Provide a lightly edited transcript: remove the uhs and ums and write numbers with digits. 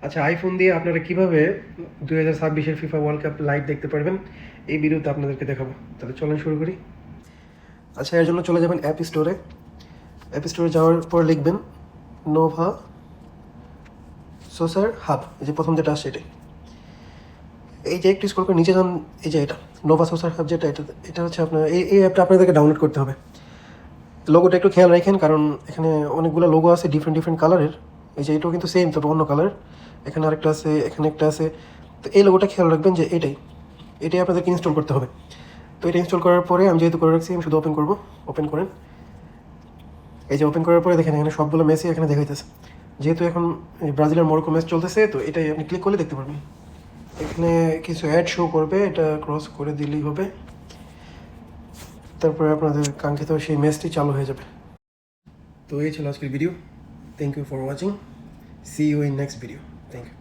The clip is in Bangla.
আচ্ছা, আইফোন দিয়ে আপনারা কিভাবে 2026-এর ফিফা ওয়ার্ল্ড কাপ লাইভ দেখতে পারবেন এই ভিডিওতে আপনাদেরকে দেখাবো। তাহলে চলেন শুরু করি। আচ্ছা, এর জন্য চলে যাবেন অ্যাপ স্টোরে। অ্যাপ স্টোরে যাওয়ার পর লিখবেন নোভা সোসার হাব, এই যে প্রথম যেটা আসছে এটাই। এই যে একটু স্ক্রল করে নিচে যান, এই যে এটা নোভা সোসার হাব যেটা, এটা হচ্ছে আপনার এই অ্যাপটা আপনাদেরকে ডাউনলোড করতে হবে। লোগোটা একটু খেয়াল রাখেন, কারণ এখানে অনেকগুলো লোগো আছে ডিফারেন্ট কালারের। এই যে এটাও কিন্তু সেম, তবে অন্য কালার। এখানে আরেকটা আছে, এখানে একটা আছে। তো এই লোগোটা খেয়াল রাখবেন যে এটাই আপনাদেরকে ইনস্টল করতে হবে। তো এটা ইনস্টল করার পরে আমি যেহেতু করে রাখছি, আমি শুধু ওপেন করবো। ওপেন করেন। এই যে ওপেন করার পরে দেখেন এখানে সবগুলো ম্যাচই এখানে দেখাইতেছে। যেহেতু এখন ব্রাজিলের মরক্কো ম্যাচ চলতেছে, তো এটাই আপনি ক্লিক করলে দেখতে পারবেন। এখানে কিছু অ্যাড শো করবে, এটা ক্রস করে দিলেই হবে। তারপরে আপনাদের কাঙ্ক্ষিত সেই ম্যাচটি চালু হয়ে যাবে। তো এই ছিল আজকের video. Thank you for watching. See you in next video. Thank you.